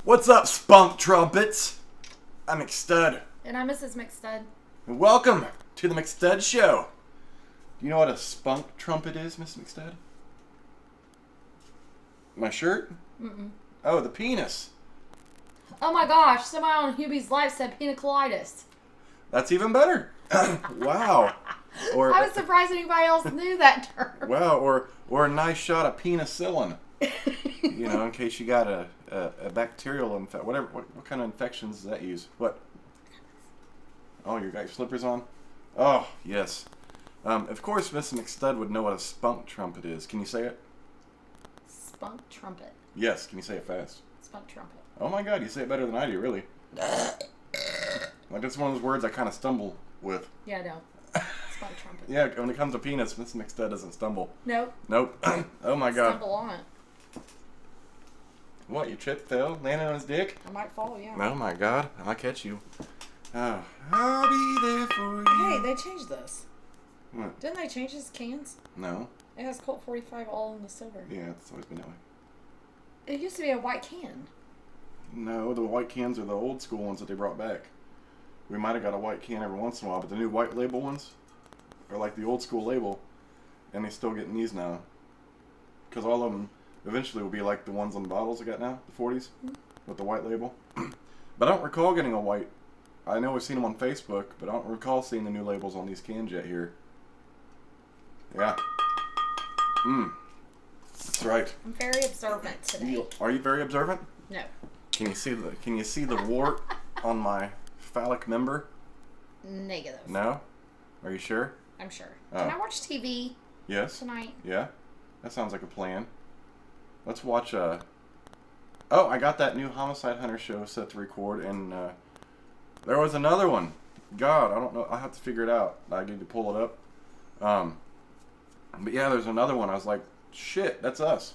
What's up, spunk trumpets? I'm McStud. And I'm Mrs. McStud. And welcome to the McStud Show. Do you know what a spunk trumpet is, Miss McStud? My shirt? Mm-mm. Oh, the penis. Oh my gosh, somebody on Hubie's Life said pina colitis. That's even better. Wow. Or I was surprised anybody else knew that term. wow, or a nice shot of penicillin. You know, in case you got a bacterial infection. Whatever. What kind of infections does that use? What? Oh, you got your slippers on? Oh, yes. Of course, Miss McStud would know what a spunk trumpet is. Can you say it? Spunk trumpet. Yes. Can you say it fast? Spunk trumpet. Oh my God, you say it better than I do, really. Like, it's one of those words I kind of stumble with. Yeah, I know. Spunk trumpet. Yeah, when it comes to penis, Miss McStud doesn't stumble. Nope. Nope. Oh my God. Stumble on it. What, you tripped, fell, landed on his dick? I might fall, yeah. Oh my God, I'll catch you. Oh, I'll be there for you. Hey, they changed this. What? Didn't they change his cans? No. It has Colt 45 all in the silver. Yeah, it's always been that way. It used to be a white can. No, the white cans are the old school ones that they brought back. We might have got a white can every once in a while, but the new white label ones are like the old school label, and they still getting these now. Because all of them eventually will be like the ones on the bottles I got now, the 40s, with the white label. But I don't recall getting a white. I know we've seen them on Facebook, but I don't recall seeing the new labels on these cans yet here. Yeah. That's right. I'm very observant today. Are you very observant? No. Can you see the wart on my phallic member? Negative. No? Are you sure? I'm sure. Oh. Can I watch TV Yes. tonight? Yeah. That sounds like a plan. Let's watch Oh, I got that new Homicide Hunter show set to record, and there was another one. God, I don't know. I'll have to figure it out. I need to pull it up. But yeah, there's another one. I was like, shit, that's us.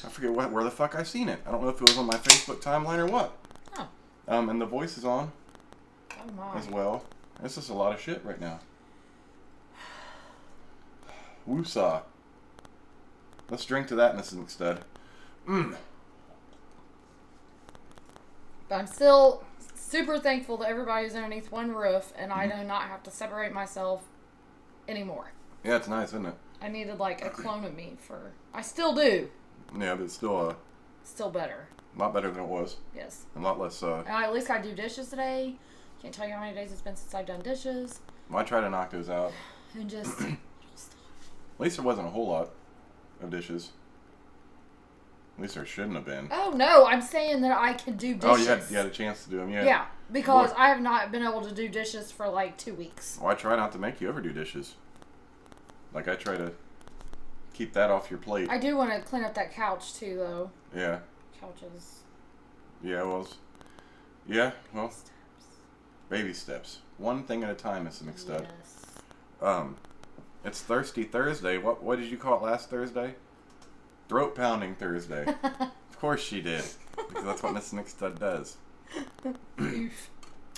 I forget where the fuck I seen it. I don't know if it was on my Facebook timeline or what. Oh. And the voice is on Oh my. as well. It's just a lot of shit right now. Woosah. Let's drink to that, Mrs. McStud. But I'm still super thankful that everybody's underneath one roof and I do not have to separate myself anymore. Yeah, it's nice, isn't it? I needed like a clone of me for... I still do. Yeah, but it's still Still better. a lot better than it was. Yes. A lot less. And I at least got to do dishes today. Can't tell you how many days it's been since I've done dishes. Well, I tried to knock those out. And just... At least there wasn't a whole lot of dishes. At least there shouldn't have been. Oh no, I'm saying that I can do dishes. Oh, you had a chance to do them, yeah. Yeah, because Boy. I have not been able to do dishes for like 2 weeks. Well, I try not to make you ever do dishes. Like, I try to keep that off your plate. I do want to clean up that couch too, though. Yeah. Couches. Yeah, well, baby steps. One thing at a time, Mrs. McStud. Yes. It's Thirsty Thursday. What did you call it last Thursday? Throat Pounding Thursday. Of course she did. Because that's what Mrs. McStud does.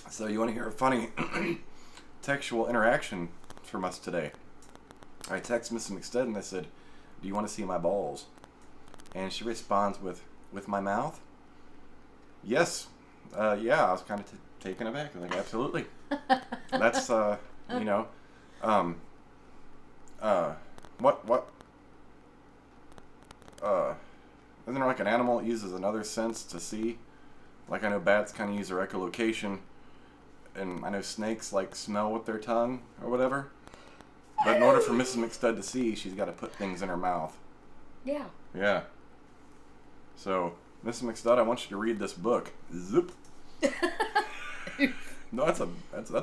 So you want to hear a funny textual interaction from us today? I text Mrs. McStud and I said, "Do you want to see my balls?" And she responds with my mouth? Yes. Yeah, I was kind of taken aback. I was like, absolutely. That's, you know, isn't there like an animal that uses another sense to see? Like, I know bats kind of use their echolocation, and I know snakes like smell with their tongue or whatever. But in order for Mrs. McStud to see, she's got to put things in her mouth. Yeah. Yeah. So, Mrs. McStud, I want you to read this book. Zoop. No, that's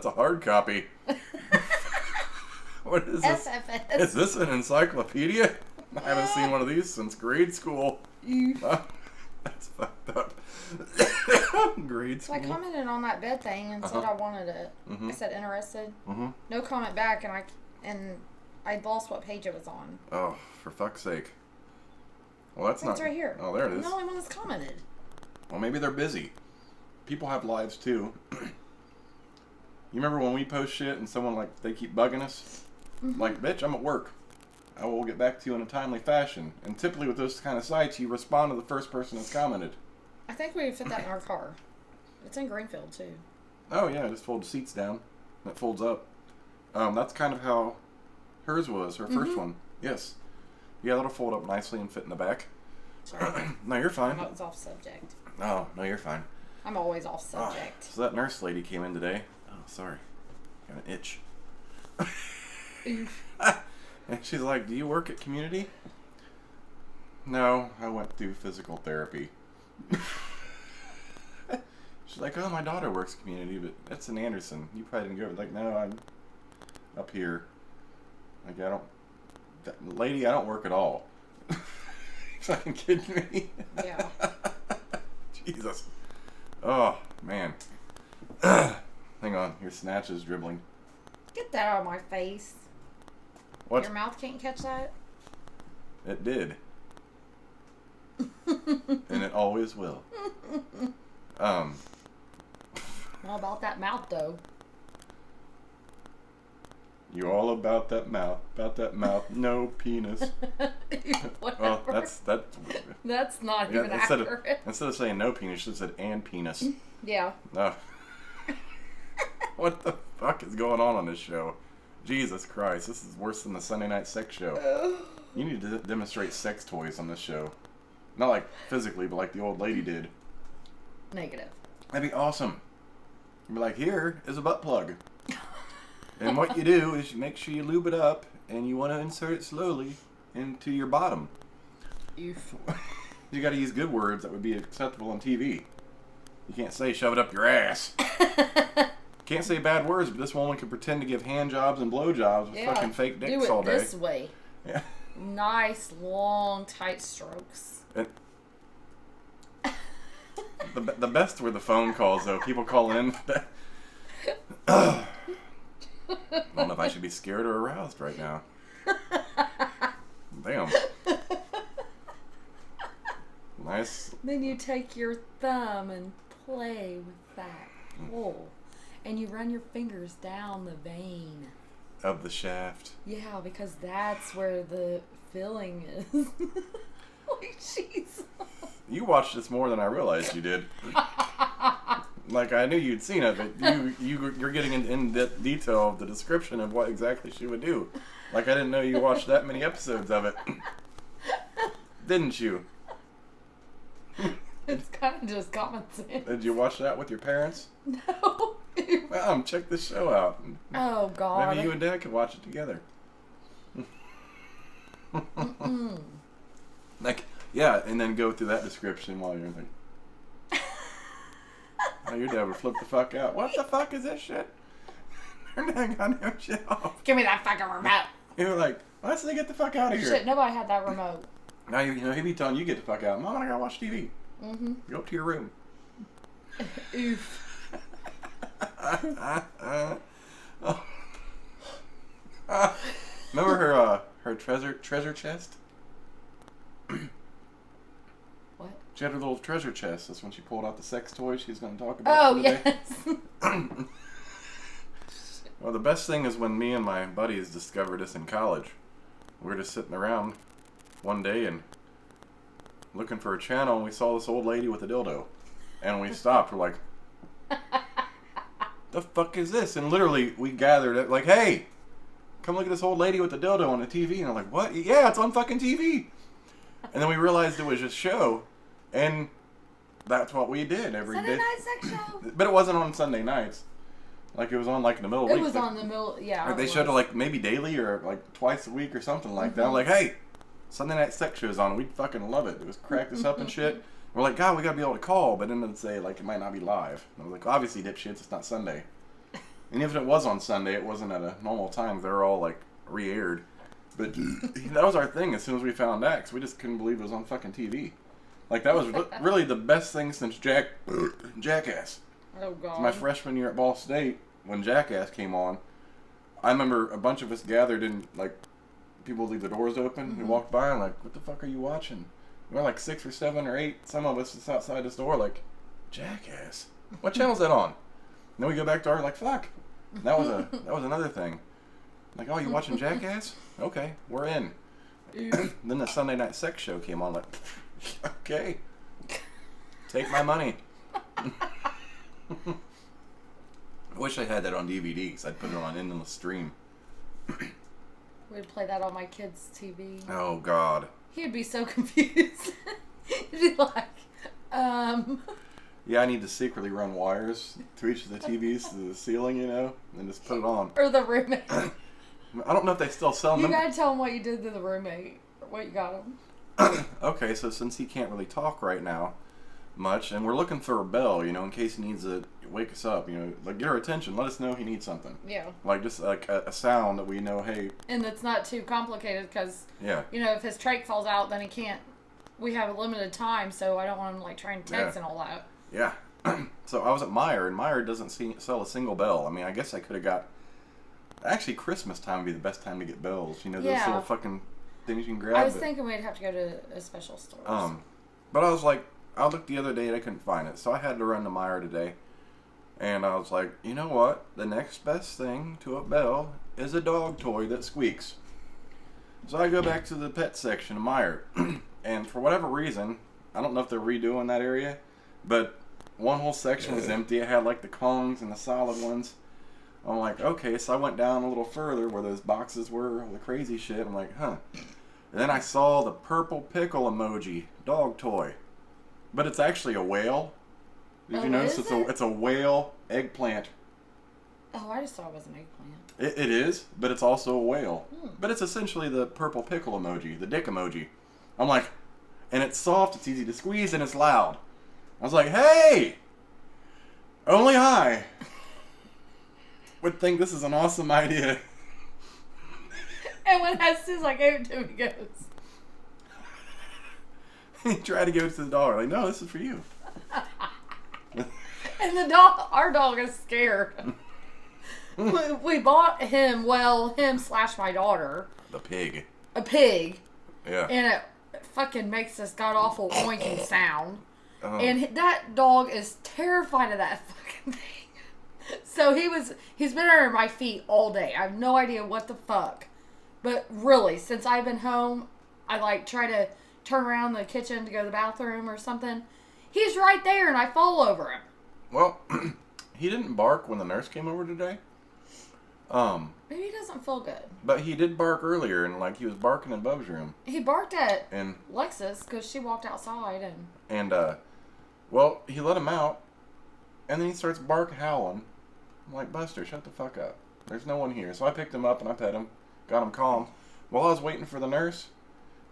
a hard copy. What is this? SFS. Is this an encyclopedia? I haven't seen one of these since grade school. That's fucked up. Grade So school. I commented on that bed thing and said I wanted it. I said interested. No comment back, and I lost what page it was on. Oh, for fuck's sake. Well, that's not... It's right here. Oh, there it I'm is. the only one that's commented. Well, maybe they're busy. People have lives, too. You remember when we post shit and someone, like, they keep bugging us? Like, bitch, I'm at work. I will get back to you in a timely fashion. And typically with those kind of sites, you respond to the first person that's commented. I think we fit that in our car. It's in Greenfield, too. Oh, yeah, just fold the seats down. That folds up. That's kind of how hers was, her first one. Yes. Yeah, that'll fold up nicely and fit in the back. Sorry. No, you're fine. I was off subject. Oh, no, you're fine. I'm always off subject. So that nurse lady came in today. Oh, sorry. Got an itch. And she's like, do you work at Community? No, I went through physical therapy. She's like, oh, my daughter works Community, but that's in Anderson. You probably didn't go. Like, no, I'm up here. Like, lady, I don't work at all. Fucking kidding me? Yeah. Jesus. Oh, man. Hang on, your snatch is dribbling. Get that out of my face. What? Your mouth can't catch that? It did. And it always will. How about that mouth, though? You all about that mouth. About that mouth. No penis. Well, that's not even accurate. Instead of saying no penis, you should have said and penis. Yeah. No. What the fuck is going on this show? Jesus Christ, this is worse than the Sunday Night Sex Show. You need to demonstrate sex toys on this show. Not like physically, but like the old lady did. Negative. That'd be awesome. You'd be like, here is a butt plug. And what you do is you make sure you lube it up, and you want to insert it slowly into your bottom. Oof. You got to use good words that would be acceptable on TV. You can't say shove it up your ass. Can't say bad words, but this woman can pretend to give hand jobs and blow jobs with fucking fake dicks all day. Do it this way. Yeah. Nice, long, tight strokes. And the best were the phone calls, though. People calling in. I don't know if I should be scared or aroused right now. Damn. Nice. Then you take your thumb and play with that hole. And you run your fingers down the vein. Of the shaft. Yeah, because that's where the filling is. Like, jeez. You watched this more than I realized you did. Like, I knew you'd seen it, but you're getting in detail of the description of what exactly she would do. Like, I didn't know you watched that many episodes of it. Didn't you? It's kind of just common sense. Did you watch that with your parents? No. Mom, check this show out. Oh, God. Maybe you and Dad could watch it together. Like, yeah, and then go through that description while you're like, oh, your dad would flip the fuck out. What the fuck is this shit? Turn that goddamn shit off. Give me that fucking remote. You were like, let's get the fuck out of here. Shit, nobody had that remote. Now, he'd be telling you, get the fuck out. Mom, I gotta watch TV. Mm-hmm. Go up to your room. Oof. Remember her treasure chest? What? She had her little treasure chest. That's when she pulled out the sex toy she's going to talk about today. Yes. Well, the best thing is when me and my buddies discovered this in college. We were just sitting around one day and looking for a channel, and we saw this old lady with a dildo. And we stopped. We're like, the fuck is this? And literally, we gathered it like, hey, come look at this old lady with the dildo on the TV. And I'm like, what? Yeah, it's on fucking TV. And then we realized it was a show, and that's what we did every day. Sunday night sex show. But it wasn't on Sunday nights. Like, it was on, like, in the middle of the week. It was on the middle, yeah. Like, they showed it, like, maybe daily or, like, twice a week or something like that. I'm like, hey, Sunday night sex show's on. We'd fucking love it. It was crack us up and shit. We're like, God, we gotta be able to call. But then it'd say, like, it might not be live. And I was like, obviously, dipshits, it's not Sunday. And even if it was on Sunday, it wasn't at a normal time. They were all, like, re-aired. But that was our thing as soon as we found that, because we just couldn't believe it was on fucking TV. Like, that was really the best thing since Jackass. Oh, God. My freshman year at Ball State, when Jackass came on, I remember a bunch of us gathered and, like, people would leave the doors open and walk by and, like, what the fuck are you watching? We were like 6 or 7 or 8, some of us just outside this door, like, Jackass? What channel's that on? And then we go back to our, like, fuck. That was another thing. Like, oh, you watching Jackass? Okay, we're in. Then the Sunday night sex show came on, like, okay. Take my money. I wish I had that on DVD because I'd put it on endless stream. We'd play that on my kid's TV. Oh, God. He'd be so confused. He'd be like, Yeah, I need to secretly run wires to each of the TVs to the ceiling, you know, and just put it on. Or the roommate. I don't know if they still sell them. You gotta tell him what you did to the roommate. Or what you got him. Okay, so since he can't really talk right now much, and we're looking for a bell, you know, in case he needs to wake us up, you know, like get our attention, let us know he needs something. Yeah. Like just like a sound that we know, hey. And it's not too complicated because, yeah. You know, if his trach falls out, then he can't. We have a limited time, so I don't want him like trying to text and all that. Yeah. So I was at Meijer, and Meijer doesn't sell a single bell. I mean, I guess I could have got. Actually, Christmas time would be the best time to get bells. You know, those little fucking things you can grab. I was thinking we'd have to go to a special store. But I was like, I looked the other day and I couldn't find it, so I had to run to Meijer today. And I was like, you know what? The next best thing to a bell is a dog toy that squeaks. So I go back to the pet section of Meijer, and for whatever reason, I don't know if they're redoing that area, but one whole section was empty. It had like the Kongs and the solid ones. I'm like, okay, so I went down a little further where those boxes were, all the crazy shit. I'm like, huh. And then I saw the purple pickle emoji dog toy, but it's actually a whale. Did you notice it's a whale eggplant? Oh, I just thought it was an eggplant. It is, but it's also a whale. But it's essentially the purple pickle emoji, the dick emoji. I'm like, and it's soft, it's easy to squeeze, and it's loud. I was like, hey! Only I would think this is an awesome idea. And when as soon as I gave it to him, he goes. He tried to give it to the dog. Like, no, this is for you. And the dog, our dog is scared. we bought him, him/my daughter. The pig. A pig. Yeah. And it fucking makes this god awful oinking sound. And that dog is terrified of that fucking thing. So he's been under my feet all day. I have no idea what the fuck. But really, since I've been home, I like try to turn around the kitchen to go to the bathroom or something. He's right there and I fall over him. Well, he didn't bark when the nurse came over today. Maybe he doesn't feel good. But he did bark earlier, and like he was barking in Bub's room. He barked at Lexus because she walked outside and well, he let him out, and then he starts howling. I'm like, Buster, shut the fuck up. There's no one here. So I picked him up and I pet him, got him calm. While I was waiting for the nurse,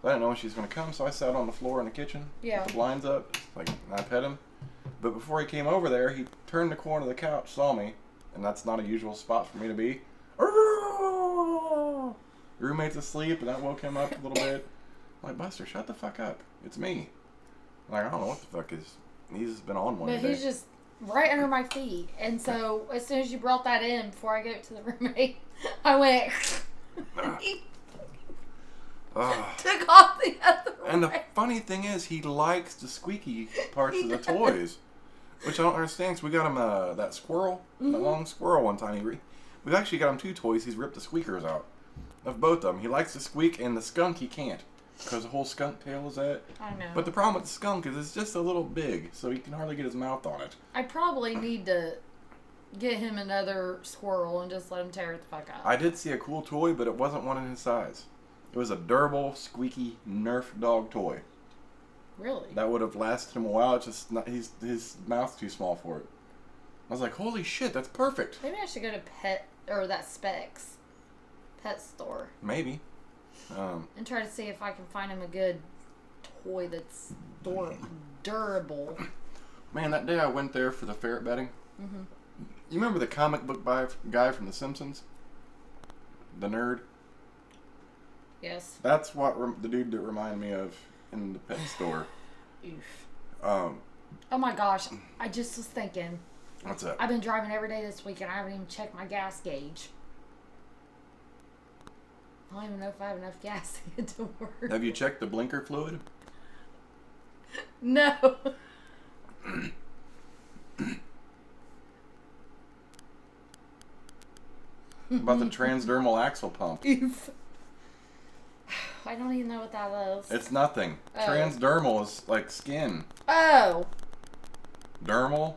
I didn't know when she was going to come, so I sat on the floor in the kitchen with the blinds up, like, and I pet him. But before he came over there, he turned the corner of the couch, saw me, and that's not a usual spot for me to be. Roommate's asleep, and that woke him up a little bit. I'm like, Buster, shut the fuck up. It's me. I'm like, I don't know what the fuck is. He's been on one But today. he's just right under my feet. And so, as soon as you brought that in, before I gave it to the roommate, I went... took off the other way. And the funny thing is, he likes the squeaky parts of the toys, which I don't understand. Because we got him that squirrel, that long squirrel one time. We've actually got him 2 toys. He's ripped the squeakers out of both of them. He likes the squeak, and the skunk he can't because the whole skunk tail is at. I know. But the problem with the skunk is it's just a little big, so he can hardly get his mouth on it. I probably need to get him another squirrel and just let him tear it the fuck up. I did see a cool toy, but it wasn't one in his size. It was a durable, squeaky Nerf dog toy. Really? That would have lasted him a while. It's just not, his mouth's too small for it. I was like, holy shit, that's perfect. Maybe I should go to that Specs pet store. Maybe. And try to see if I can find him a good toy that's durable. Man, that day I went there for the ferret bedding. Mm-hmm. You remember the comic book guy from The Simpsons? The nerd? Yes. That's what the dude that reminded me of in the pet store. Oof. Oh my gosh, I just was thinking. What's that? I've been driving every day this week and I haven't even checked my gas gauge. I don't even know if I have enough gas to get to work. Have you checked the blinker fluid? No. About the transdermal axle pump. Oof. I don't even know what that is. It's nothing. Oh. Transdermal is like skin. Oh. Dermal.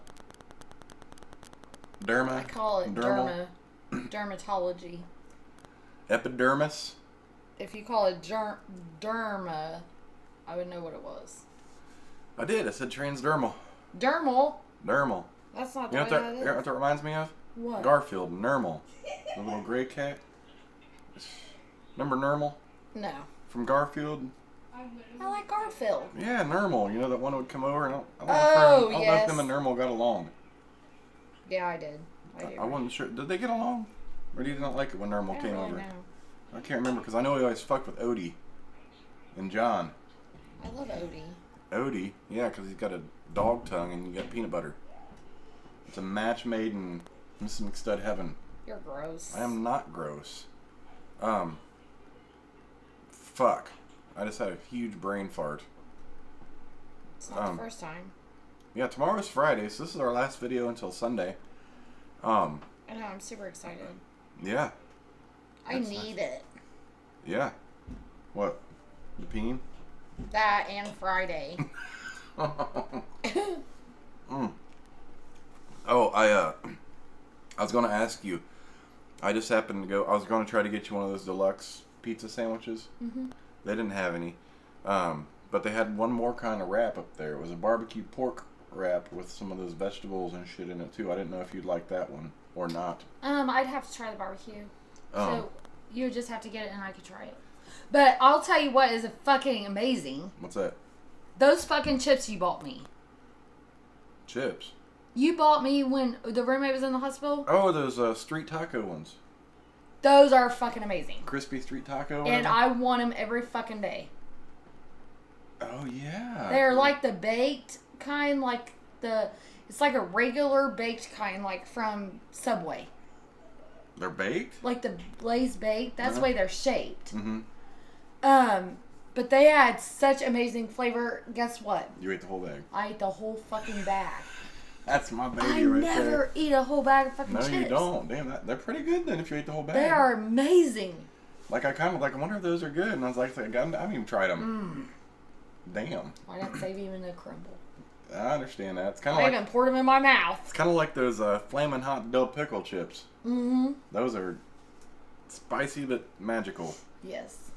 Derma. I call it dermatology. Epidermis. If you call it derma, I would know what it was. I did. I said transdermal. Dermal? Dermal. That's not You the know way what that is. that, what that reminds me of? What? Garfield, Nermal. The little gray cat. Remember Nermal? No. From Garfield? I like Garfield. Yeah, Nermal. You know that one would come over and I don't know if them and Nermal got along. Yeah, I did. I wasn't sure. Did they get along? Or did you not like it when Nermal came over? Know. I can't remember because I know he always fucked with Odie and John. I love Odie. Odie? Yeah, because he's got a dog tongue and you got peanut butter. It's a match made in Mrs. McStud heaven. You're gross. I am not gross. Fuck. I just had a huge brain fart. It's not the first time. Yeah, tomorrow's Friday, so this is our last video until Sunday. I know, I'm super excited. Yeah. I need it. Yeah. What? The peen? That and Friday. Oh, I was gonna ask you. I just happened to go. I was gonna try to get you one of those deluxe pizza sandwiches. Mm-hmm. They didn't have any, but they had one more kind of wrap up there. It was a barbecue pork wrap with some of those vegetables and shit in it too. I didn't know if you'd like that one or not. I'd have to try the barbecue. So you would just have to get it and I could try it. But I'll tell you what is fucking amazing. What's that? Those fucking chips you bought me. Chips. You bought me when the roommate was in the hospital? Oh, those street taco ones. Those are fucking amazing. Crispy street taco. And I want them every fucking day. Oh, yeah. They're like the baked kind, it's like a regular baked kind, like from Subway. They're baked? Like the glazed baked. That's the way they're shaped. Mm-hmm. But they had such amazing flavor. Guess what? You ate the whole bag. I ate the whole fucking bag. That's my baby I right there. I never eat a whole bag of fucking chips. No, you don't. Damn, they're pretty good then if you ate the whole bag. They are amazing. Like, I wonder if those are good. And I was like, I haven't even tried them. Damn. Why not save even a crumble? I understand that. It's kind of I like... even poured them in my mouth. It's kind of like those flaming hot dill pickle chips. Mm-hmm. Those are spicy but magical. Yes.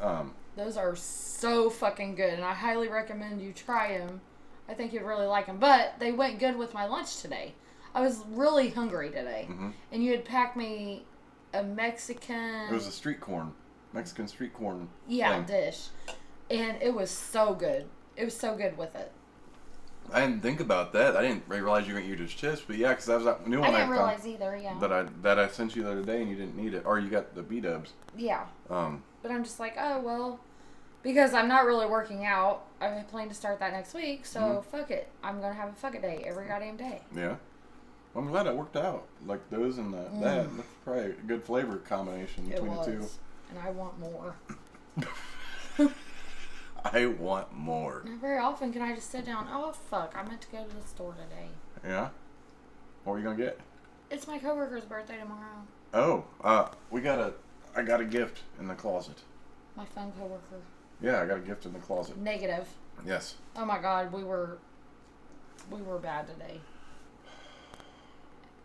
Those are so fucking good, and I highly recommend you try them. I think you'd really like them. But they went good with my lunch today. I was really hungry today. Mm-hmm. And you had packed me a Mexican... It was a Mexican street corn thing. Dish. And it was so good. It was so good with it. I didn't think about that. I didn't realize you were going to eat just chips. But yeah, because that was that new one I didn't realize either, yeah. That I sent you the other day and you didn't need it. Or you got the B-dubs. Yeah. But I'm just like, oh, well... Because I'm not really working out. I plan to start that next week, so fuck it. I'm going to have a fuck it day every goddamn day. Yeah. Well, I'm glad it worked out. Like those and that. That's probably a good flavor combination between the two. And I want more. I want more. Not very often can I just sit down. Oh, fuck. I meant to go to the store today. Yeah? What are you going to get? It's my coworker's birthday tomorrow. Oh, I got a gift in the closet. My fun coworker. Yeah, I got a gift in the closet. Negative. Yes. Oh my God, we were bad today.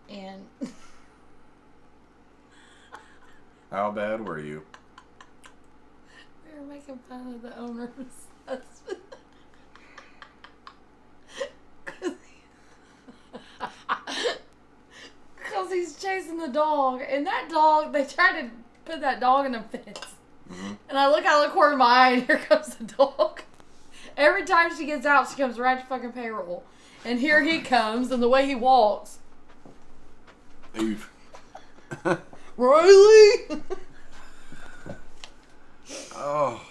And how bad were you? We were making fun of the owner's husband. Because he's chasing the dog, and that dog, they tried to put that dog in a fence. Mm-hmm. And I look out of the corner of my eye, and here comes the dog. Every time she gets out, she comes right to fucking payroll. And here he comes, and the way he walks. Eve. Riley! Oh.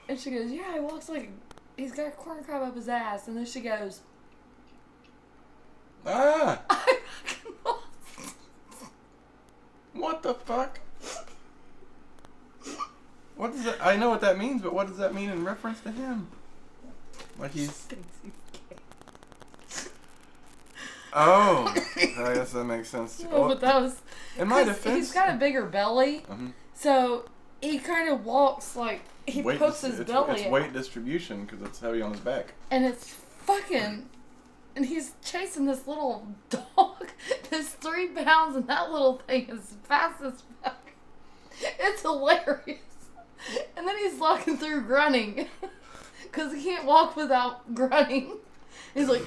And she goes, yeah, he walks like he's got a corn cob up his ass. And then she goes, ah! What the fuck? What does that? I know what that means, but what does that mean in reference to him? Like he's. Oh, I guess that makes sense. Oh, but that was. In my defense, he's got a bigger belly, so he kind of walks like he pokes his belly. It's weight distribution because it's heavy on his back. And it's and he's chasing this little dog that's 3 pounds, and that little thing is fast as fuck. It's hilarious. And then he's walking through grunting because he can't walk without grunting. He's like,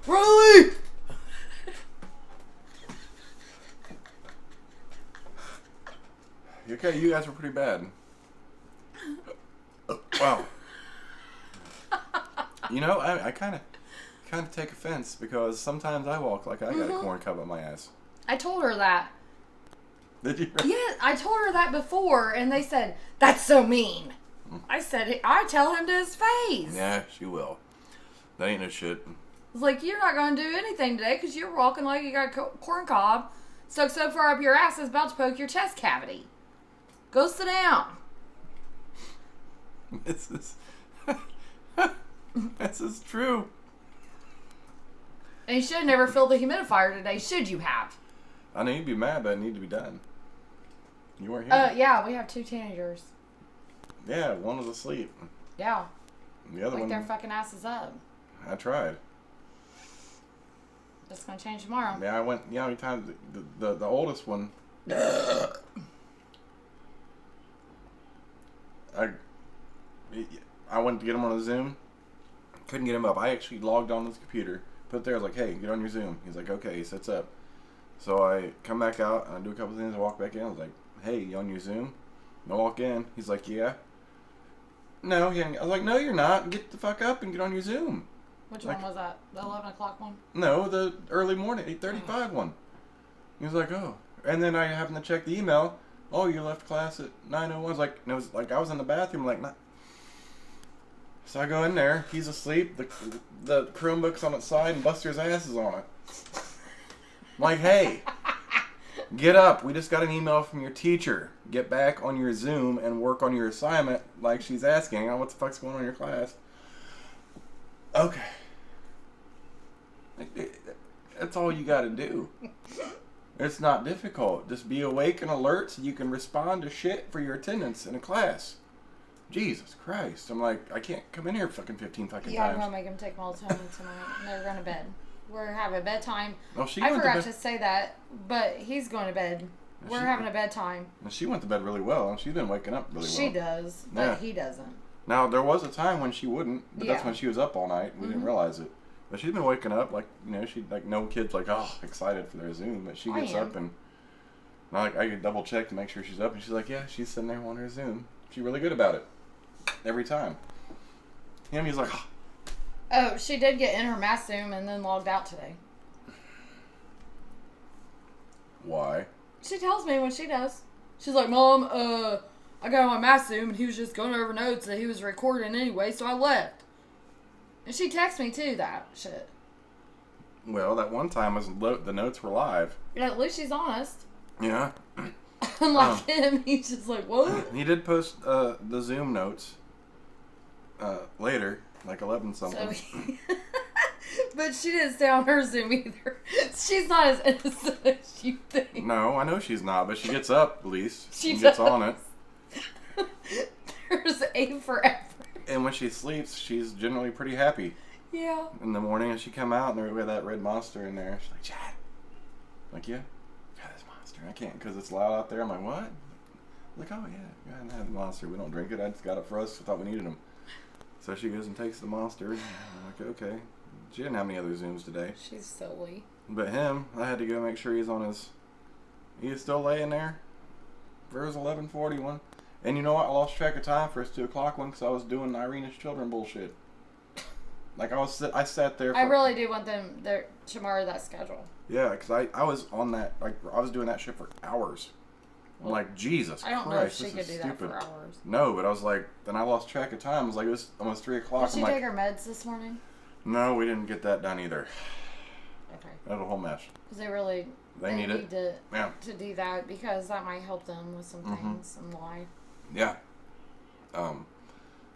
Riley! Okay, you guys were pretty bad. Wow. You know, I kind of take offense because sometimes I walk like I got a corn cob up my ass. I told her that. Did you? Yeah, I told her that before, and they said, that's so mean. I said, I tell him to his face. Yeah, she will. That ain't no shit. It's like, you're not going to do anything today because you're walking like you got a corn cob stuck so far up your ass it's about to poke your chest cavity. Go sit down. This is true. And you should have never filled the humidifier today, should you have? I know you'd be mad, but it needed to be done. You weren't here. Yeah, we have 2 teenagers. Yeah, one was asleep. Yeah. The other like one. their fucking asses up. I tried. That's gonna change tomorrow. Yeah, I went. You know how many times the oldest one. I went to get him on a Zoom. Couldn't get him up. I actually logged on his computer. Put there, I was like, hey, get on your Zoom. He's like, okay. He sits up. So I come back out and I do a couple things. I walk back in. I was like, hey, you on your Zoom? And I walk in. He's like, yeah. No, he ain't. I was like, no, you're not. Get the fuck up and get on your Zoom. Which one was that? The 11 o'clock one? No, the early morning, 8:35 one. He was like, oh. And then I happened to check the email. Oh, you left class at 9:01. I was like, and it was like I was in the bathroom, like, nah. So I go in there. He's asleep. The Chromebook's on its side, and Buster's ass is on it. I'm like, hey, get up. We just got an email from your teacher. Get back on your Zoom and work on your assignment, like she's asking. Oh, what the fuck's going on in your class? Okay. That's all you got to do. It's not difficult. Just be awake and alert so you can respond to shit for your attendance in a class. Jesus Christ. I'm like, I can't come in here fucking 15 fucking Yeah, times. I'm going to make them take melatonin tonight. And they're going to bed. We're having bedtime. Well, she I went forgot to to bed. say that, but he's going to bed. We're having a bedtime. She went to bed really well. She's been waking up really well. She does, but Yeah. he doesn't. Now, there was a time when she wouldn't, but that's Yeah. when she was up all night. We didn't realize it. But she's been waking up, like, you know, she, like, no kid's like, oh, excited for their Zoom. But she gets up and, I could double check to make sure she's up. And she's like, yeah, she's sitting there on her Zoom. She's really good about it. Every time. Him, he's like, oh. Oh, she did get in her math Zoom and then logged out today. Why? She tells me when she does. She's like, Mom, I got on my math Zoom and he was just going over notes that he was recording anyway, so I left. And she texts me too, that shit. Well, that one time the notes were live. Yeah, at least she's honest. Yeah. Unlike him, he's just like, what? He did post the Zoom notes later, like 11 something. So but she didn't stay on her Zoom either. She's not as innocent as you think. No, I know she's not, but she gets up at least. She gets does. on it. There's A for effort. And when she sleeps, she's generally pretty happy. Yeah. In the morning, and she come out, and we had that red monster in there. She's like, Chad. I'm like, yeah, got this monster. I can't because it's loud out there. I'm like, what? I'm like, oh, yeah, I had the monster. We don't drink it. I just got it for us. I thought we needed them. So she goes and takes the monster. I'm like, okay. She didn't have any other Zooms today. She's silly. But him, I had to go make sure he's on his... He's still laying there for his 11:41. And you know what? I lost track of time for his 2 o'clock one because I was doing Irina's children bullshit. Like, I sat there for... I really do want them to mirror that schedule. Yeah, because I was on that... Like, I was doing that shit for hours. I'm like, Jesus Christ, I don't know if she this could is do stupid. that for hours. No, but I was like... Then I lost track of time. I was like, it was almost 3 o'clock. Did she take her meds this morning? No, we didn't get that done either. Okay. That was a whole mess. Because they really... They need it. To do that because that might help them with some things in life. Yeah.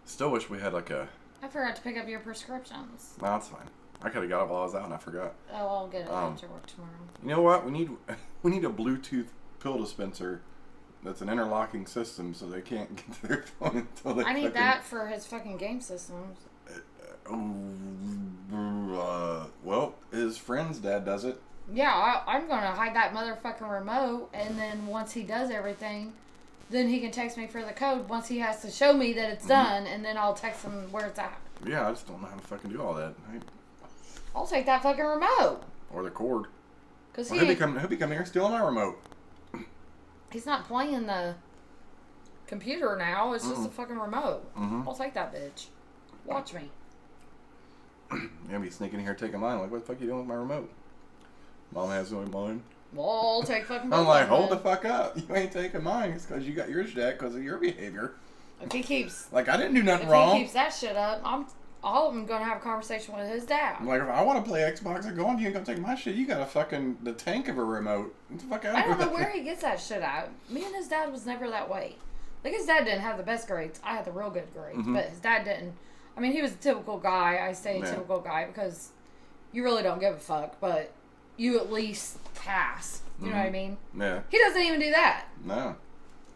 Still wish we had like a... I forgot to pick up your prescriptions. No, that's fine. I could have got it while I was out and I forgot. Oh, I'll get it after work tomorrow. You know what? We need a Bluetooth pill dispenser that's an interlocking system so they can't get to their phone until they... I need that for his fucking game systems. Well, his friend's dad does it. Yeah, I'm going to hide that motherfucking remote, and then once he does everything, then he can text me for the code once he has to show me that it's done, and then I'll text him where it's at. Yeah, I just don't know how to fucking do all that. I'll take that fucking remote. Or the cord. Cause he'll be coming here stealing my remote. He's not playing the computer now. It's just a fucking remote. I'll take that bitch. Watch me. You'll be sneaking in here taking mine. Like, what the fuck are you doing with my remote? Mom has only mine. Well, I'll take fucking both. I'm like, hold the fuck up. You ain't taking mine. It's because you got yours jacked because of your behavior. If he keeps... Like, I didn't do nothing wrong. If he keeps that shit up, I'm going to have a conversation with his dad. I'm like, if I want to play Xbox, I'm going, you ain't going to take my shit. You got a fucking... the tank of a remote. Get the fuck out of here. I don't know where he gets that shit at. Me and his dad was never that way. Like, his dad didn't have the best grades. I had the real good grades. But his dad didn't. I mean, he was a typical guy. I say typical guy because you really don't give a fuck. But you at least pass. You know what I mean? Yeah. He doesn't even do that. No.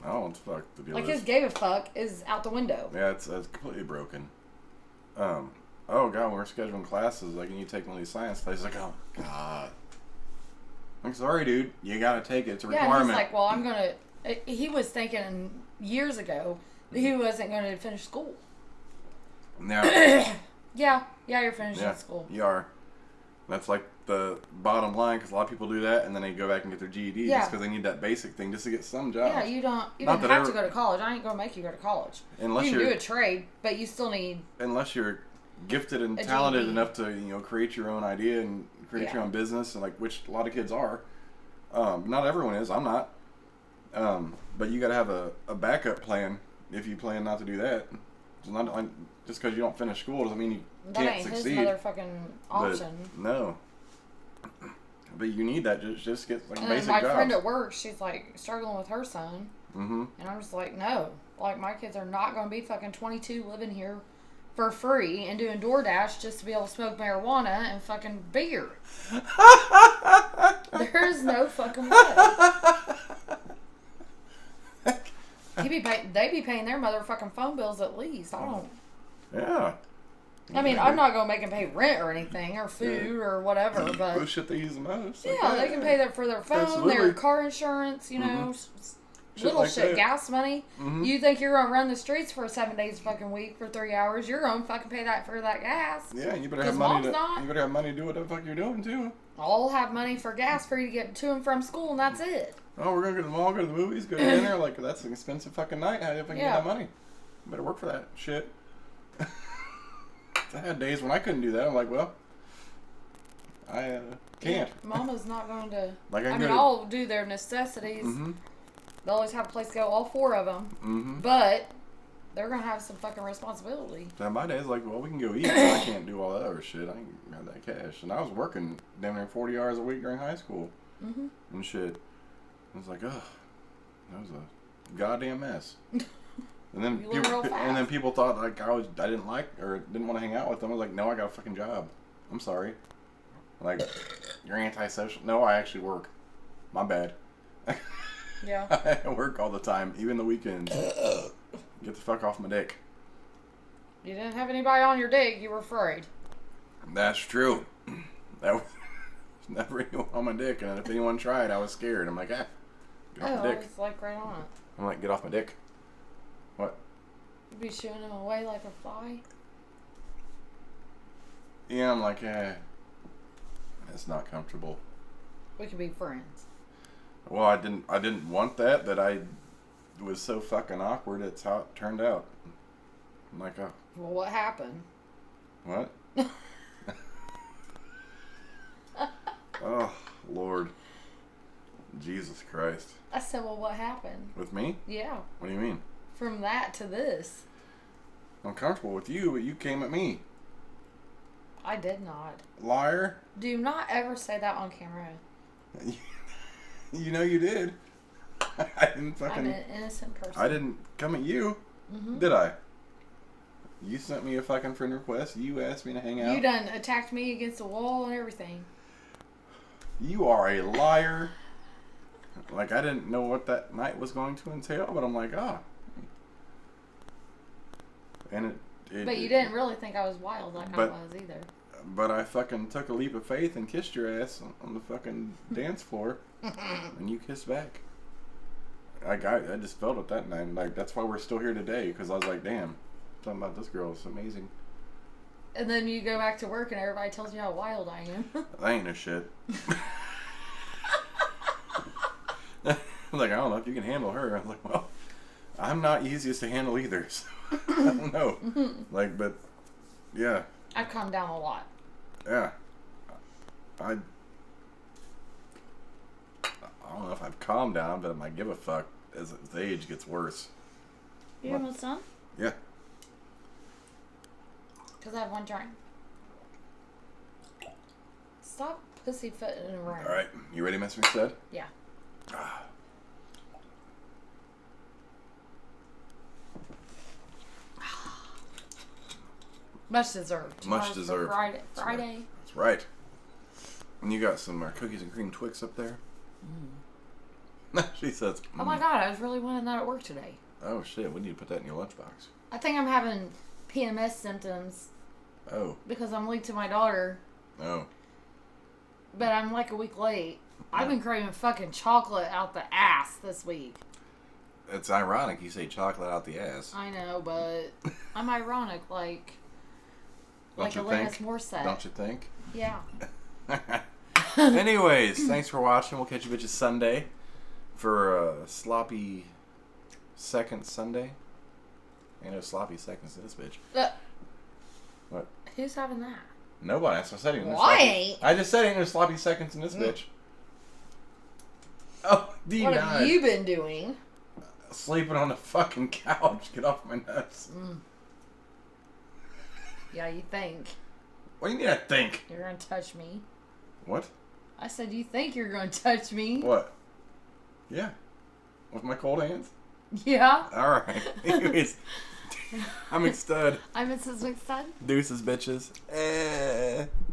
I don't want to fuck the deal. Like, his gave a fuck is out the window. Yeah, it's completely broken. Oh, God, when we're scheduling classes, like, and you take one of these science classes, like, oh, God. I'm sorry, dude. You got to take it. It's a requirement. Yeah, he's like, well, I'm going to... He was thinking years ago that he wasn't going to finish school. Now, yeah, you're finishing school. You are. That's like the bottom line, because a lot of people do that, and then they go back and get their GED just because they need that basic thing just to get some job. Yeah, you don't have to go to college. I ain't going to make you go to college. Unless you can do a trade, but you still need... Unless you're gifted and talented enough to, create your own idea and create your own business, and which a lot of kids are. Not everyone is. I'm not. But you got to have a backup plan if you plan not to do that. It's not like, just because you don't finish school doesn't mean you can't succeed. That ain't his motherfucking option. But, no. But you need that just get like basic my jobs. friend at work, she's like struggling with her son. And I'm just like, no. Like, my kids are not going to be fucking 22 living here for free and doing DoorDash just to be able to smoke marijuana and fucking beer. There's no fucking way. They be paying their motherfucking phone bills at least. I don't. Yeah. I mean, I'm not gonna make them pay rent or anything or food or whatever, but the shit they use the most. Yeah, they can pay that for their phone, their car insurance, little shit, gas money. You think you're gonna run the streets for 7 days fucking week for 3 hours? You're gonna fucking pay that for that gas. Yeah, you better have money. You better have money to do what the fuck you're doing too. I'll have money for gas for you to get to and from school, and that's it. Oh, we're gonna go to the mall, go to the movies, go to dinner. Like, that's an expensive fucking night. How do you think you get that money? You better work for that shit. I had days when I couldn't do that. I'm like, well, I can't. Yeah, Mama's not going to. Like, I'll do their necessities. They'll always have a place to go, all four of them. But they're going to have some fucking responsibility. Now, my dad's like, well, we can go eat, but I can't do all that other shit. I ain't got that cash. And I was working down there 40 hours a week during high school and shit. I was like, ugh, that was a goddamn mess. And then people thought like I didn't like or didn't want to hang out with them. I was like, no, I got a fucking job. I'm sorry. Like, you're antisocial. No, I actually work. My bad. Yeah. I work all the time, even the weekends. Get the fuck off my dick. You didn't have anybody on your dick. You were afraid. That's true. That was never anyone on my dick, and if anyone tried, I was scared. I'm like, get off my dick. It's like right on it. I'm like, get off my dick. What? You'd be shooing him away like a fly. Yeah, I'm like, it's not comfortable. We could be friends. Well, I didn't want that, but I was so fucking awkward. It's how it turned out. I'm like, oh. Well, what happened? What? Oh, Lord. Jesus Christ. I said, well, what happened? With me? Yeah. What do you mean? From that to this. I'm comfortable with you, but you came at me. I did not. Liar. Do not ever say that on camera. You know you did. I didn't fucking... I'm an innocent person. I didn't come at you. Did I? You sent me a fucking friend request. You asked me to hang out. You done attacked me against the wall and everything. You are a liar. Like, I didn't know what that night was going to entail, but I'm like, And but you didn't really think I was wild like I was either. But I fucking took a leap of faith and kissed your ass on the fucking dance floor, and you kissed back. I just felt it that night. Like, that's why we're still here today, because I was like, damn, something about this girl is amazing. And then you go back to work and everybody tells you how wild I am. I ain't no shit. Like, I don't know if you can handle her. I was like, well, I'm not easiest to handle either, so I don't know. Like, but, yeah. I've calmed down a lot. Yeah. I don't know if I've calmed down, but I give a fuck as the age gets worse. You almost done? Yeah. Because I have one turn. Stop pussyfooting around. All right. You ready, Miss McStud? Yeah. Much deserved. Much deserved. Friday. That's right. And you got some cookies and cream Twix up there. She says, Oh my god, I was really wanting that at work today. Oh shit, we need to put that in your lunchbox. I think I'm having PMS symptoms. Oh. Because I'm late to my daughter. Oh. But I'm like a week late. I've been craving fucking chocolate out the ass this week. It's ironic you say chocolate out the ass. I know, but I'm ironic, like Don't you Alanis think? Morissette. Don't you think? Yeah. Anyways, thanks for watching. We'll catch you bitches Sunday for sloppy second Sunday. Ain't no sloppy seconds to this bitch. What? Who's having that? Nobody. That's what I said. Ain't no Why? sloppy. I just said ain't no sloppy seconds in this bitch. Oh, D9. What have you been doing? Sleeping on the fucking couch. Get off my nuts. Yeah, you think. What do you mean I think? You're gonna touch me. What? I said you think you're gonna touch me. What? Yeah. With my cold hands? Yeah. Alright. Anyways. I'm McStud. I'm Mrs. McStud. Deuces, bitches.